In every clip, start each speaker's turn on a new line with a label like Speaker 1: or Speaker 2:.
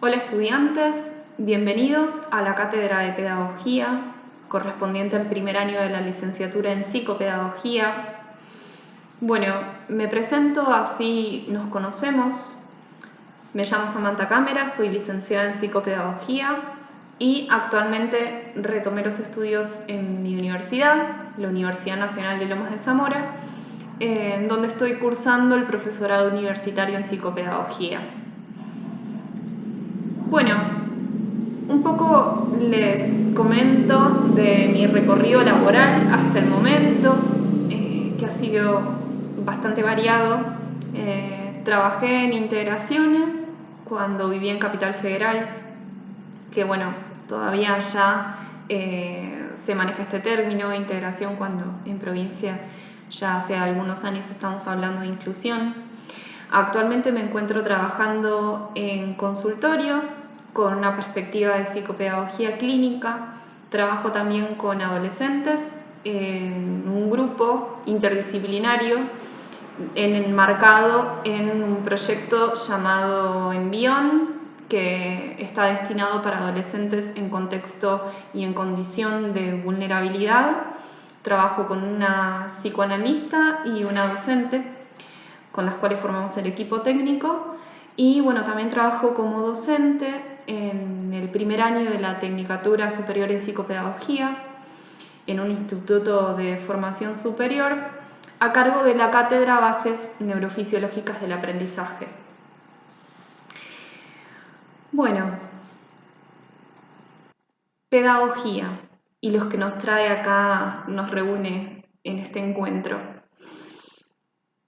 Speaker 1: Hola estudiantes, bienvenidos a la Cátedra de Pedagogía correspondiente al primer año de la licenciatura en Psicopedagogía. Bueno, me presento así nos conocemos. Me llamo Samantha Cámara, soy licenciada en Psicopedagogía y actualmente retomé los estudios en mi universidad, la Universidad Nacional de Lomas de Zamora, en donde estoy cursando el profesorado universitario en Psicopedagogía. Bueno, un poco les comento de mi recorrido laboral hasta el momento, que ha sido bastante variado. Trabajé en integraciones cuando viví en Capital Federal, que bueno, todavía ya se maneja este término, integración, cuando en provincia ya hace algunos años estamos hablando de inclusión. Actualmente me encuentro trabajando en consultorio con una perspectiva de psicopedagogía clínica. Trabajo también con adolescentes en un grupo interdisciplinario enmarcado en un proyecto llamado Envión, que está destinado para adolescentes en contexto y en condición de vulnerabilidad. Trabajo con una psicoanalista y una docente, con las cuales formamos el equipo técnico. Y bueno, también trabajo como docente en el primer año de la Tecnicatura Superior en Psicopedagogía, en un instituto de formación superior, a cargo de la cátedra Bases Neurofisiológicas del Aprendizaje. Bueno, pedagogía y los que nos trae acá, nos reúne en este encuentro.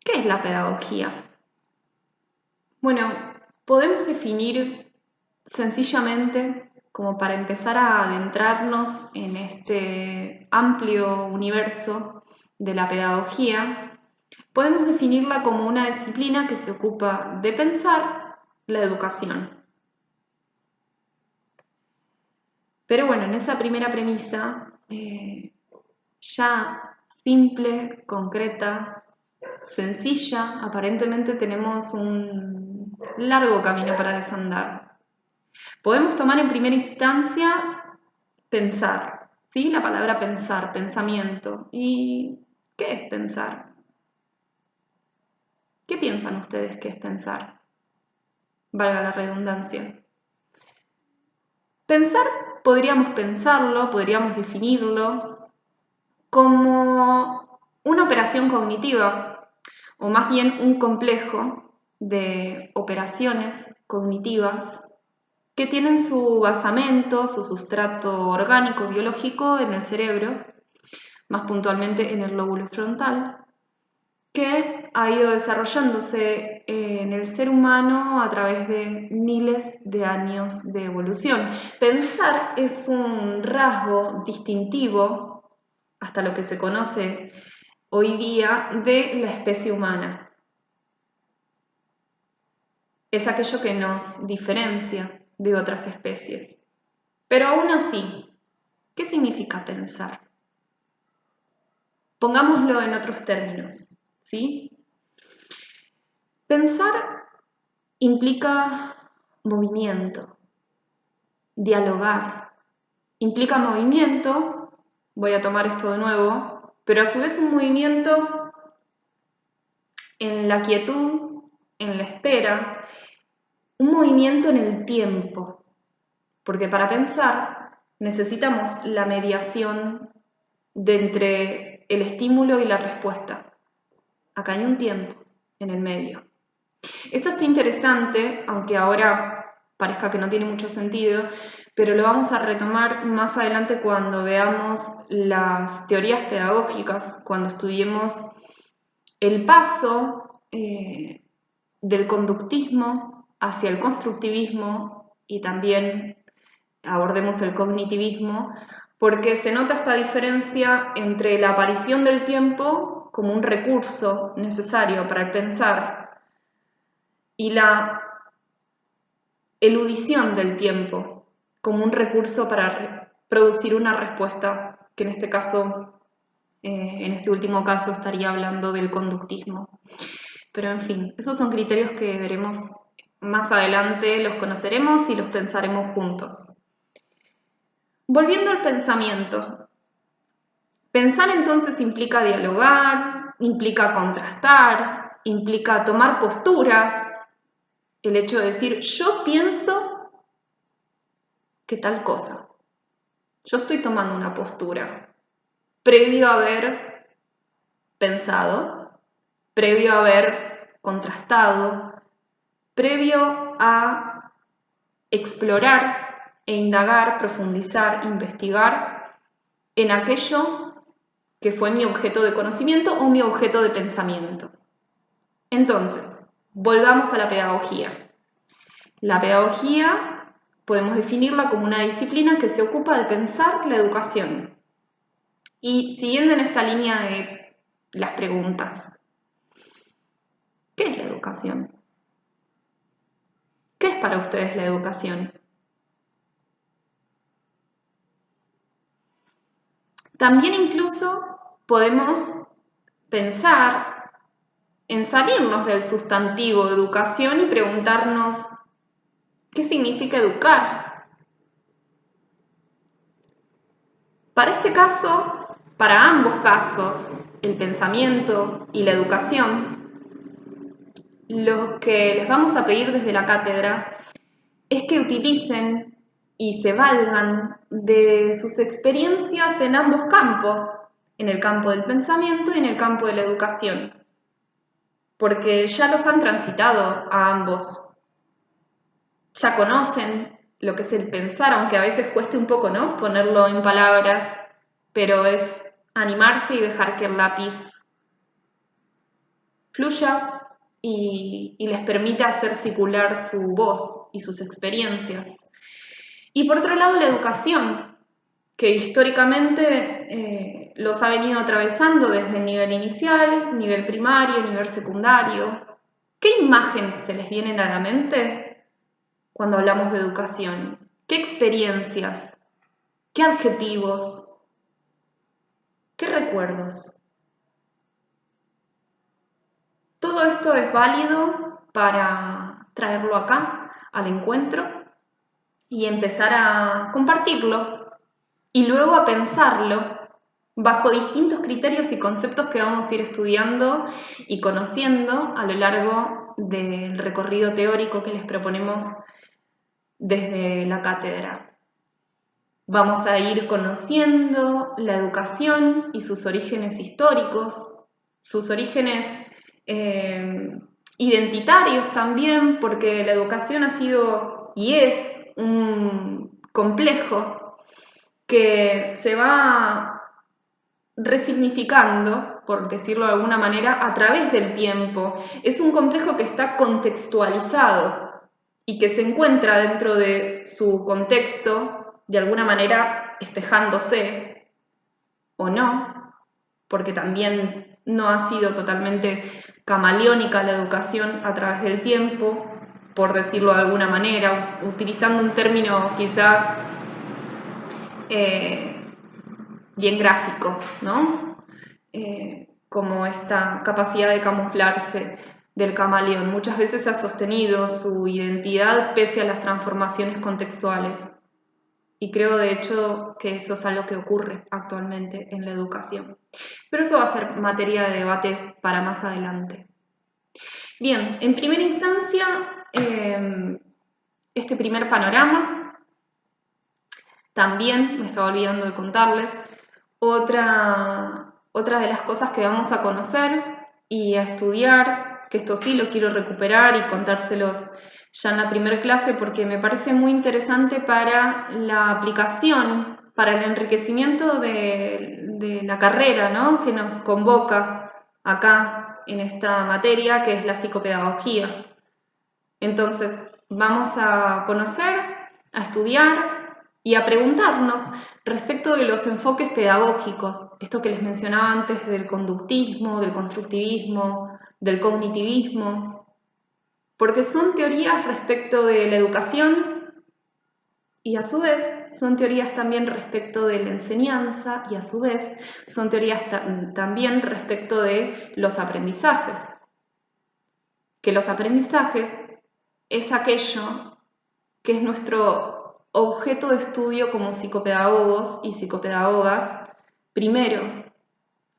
Speaker 1: ¿Qué es la pedagogía? Bueno, podemos definir sencillamente, como para empezar a adentrarnos en este amplio universo de la pedagogía, podemos definirla como una disciplina que se ocupa de pensar la educación. Pero bueno, en esa primera premisa, ya simple, concreta, sencilla, aparentemente tenemos un largo camino para desandar. Podemos tomar en primera instancia pensar, ¿sí? La palabra pensar, pensamiento. ¿Y qué es pensar? ¿Qué piensan ustedes que es pensar? Valga la redundancia. Pensar, podríamos pensarlo, podríamos definirlo como una operación cognitiva, o más bien un complejo de operaciones cognitivas que tienen su basamento, su sustrato orgánico biológico en el cerebro, más puntualmente en el lóbulo frontal, que ha ido desarrollándose en el ser humano a través de miles de años de evolución. Pensar es un rasgo distintivo, hasta lo que se conoce hoy día, de la especie humana. Es aquello que nos diferencia de otras especies. Pero aún así, ¿qué significa pensar? Pongámoslo en otros términos, ¿sí? Pensar implica movimiento, dialogar, implica movimiento, voy a tomar esto de nuevo, pero a su vez un movimiento en la quietud, en la espera, un movimiento en el tiempo, porque para pensar necesitamos la mediación de entre el estímulo y la respuesta. Acá hay un tiempo en el medio. Esto está interesante, aunque ahora parezca que no tiene mucho sentido, pero lo vamos a retomar más adelante cuando veamos las teorías pedagógicas, cuando estudiemos el paso del conductismo hacia el constructivismo y también abordemos el cognitivismo, porque se nota esta diferencia entre la aparición del tiempo como un recurso necesario para el pensar y la eludición del tiempo como un recurso para producir una respuesta, que en este caso, en este último caso, estaría hablando del conductismo. Pero en fin, esos son criterios que veremos Más adelante los conoceremos y los pensaremos juntos. Volviendo al pensamiento. Pensar entonces implica dialogar, implica contrastar, implica tomar posturas. El hecho de decir, yo pienso que tal cosa. Yo estoy tomando una postura previo a haber pensado, previo a haber contrastado, previo a explorar e indagar, profundizar, investigar en aquello que fue mi objeto de conocimiento o mi objeto de pensamiento. Entonces, volvamos a la pedagogía. La pedagogía podemos definirla como una disciplina que se ocupa de pensar la educación. Y siguiendo en esta línea de las preguntas, ¿qué es la educación? ¿Qué es para ustedes la educación? También incluso podemos pensar en salirnos del sustantivo de educación y preguntarnos ¿qué significa educar? Para este caso, para ambos casos, el pensamiento y la educación, lo que les vamos a pedir desde la cátedra es que utilicen y se valgan de sus experiencias en ambos campos, en el campo del pensamiento y en el campo de la educación, porque ya los han transitado a ambos, ya conocen lo que es el pensar, aunque a veces cueste un poco, ¿no?, ponerlo en palabras, pero es animarse y dejar que el lápiz fluya y les permita hacer circular su voz y sus experiencias. Y por otro lado, la educación, que históricamente los ha venido atravesando desde el nivel inicial, nivel primario, nivel secundario. ¿Qué imágenes se les vienen a la mente cuando hablamos de educación? ¿Qué experiencias? ¿Qué adjetivos? ¿Qué recuerdos? Todo esto es válido para traerlo acá, al encuentro, y empezar a compartirlo y luego a pensarlo bajo distintos criterios y conceptos que vamos a ir estudiando y conociendo a lo largo del recorrido teórico que les proponemos desde la cátedra. Vamos a ir conociendo la educación y sus orígenes históricos, sus orígenes identitarios también, porque la educación ha sido y es un complejo que se va resignificando, por decirlo de alguna manera, a través del tiempo. Es un complejo que está contextualizado y que se encuentra dentro de su contexto, de alguna manera espejándose o no, porque también no ha sido totalmente camaleónica la educación a través del tiempo, por decirlo de alguna manera, utilizando un término quizás bien gráfico, ¿no? Como esta capacidad de camuflarse del camaleón. Muchas veces ha sostenido su identidad pese a las transformaciones contextuales. Y creo, de hecho, que eso es algo que ocurre actualmente en la educación. Pero eso va a ser materia de debate para más adelante. Bien, en primera instancia, este primer panorama, también me estaba olvidando de contarles, otra de las cosas que vamos a conocer y a estudiar, que esto sí lo quiero recuperar y contárselos ya en la primera clase porque me parece muy interesante para la aplicación, para el enriquecimiento de la carrera, ¿no?, que nos convoca acá en esta materia, que es la psicopedagogía. Entonces, vamos a conocer, a estudiar y a preguntarnos respecto de los enfoques pedagógicos, esto que les mencionaba antes del conductismo, del constructivismo, del cognitivismo, porque son teorías respecto de la educación y a su vez son teorías también respecto de la enseñanza y a su vez son teorías también respecto de los aprendizajes, que los aprendizajes es aquello que es nuestro objeto de estudio como psicopedagogos y psicopedagogas. Primero,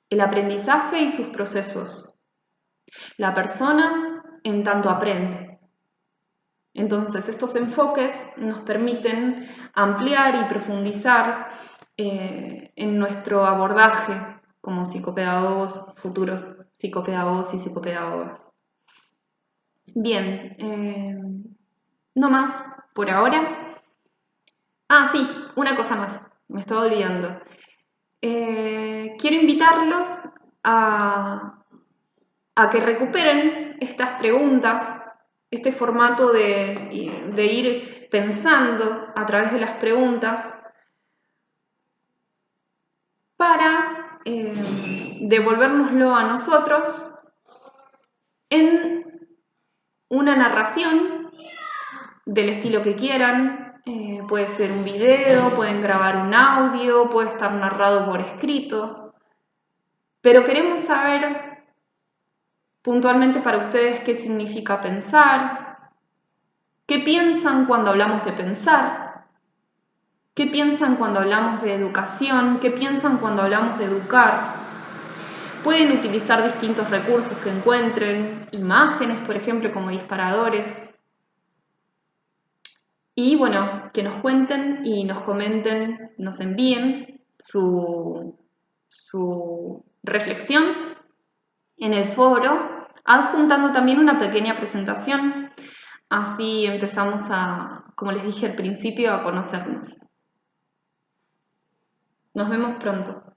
Speaker 1: el aprendizaje y sus procesos. La persona en tanto aprende. Entonces, estos enfoques nos permiten ampliar y profundizar en nuestro abordaje como psicopedagogos, futuros psicopedagogos y psicopedagogas. Bien, no más por ahora. Ah, sí, una cosa más, me estaba olvidando. Quiero invitarlos a que recuperen estas preguntas, este formato de ir pensando a través de las preguntas para devolvérnoslo a nosotros en una narración del estilo que quieran. Puede ser un video, pueden grabar un audio, puede estar narrado por escrito, pero queremos saber puntualmente para ustedes qué significa pensar, qué piensan cuando hablamos de pensar, qué piensan cuando hablamos de educación, qué piensan cuando hablamos de educar. Pueden utilizar distintos recursos que encuentren, imágenes, por ejemplo, como disparadores. Y bueno, que nos cuenten y nos comenten, nos envíen su reflexión en el foro, adjuntando también una pequeña presentación. Así empezamos como les dije al principio, a conocernos. Nos vemos pronto.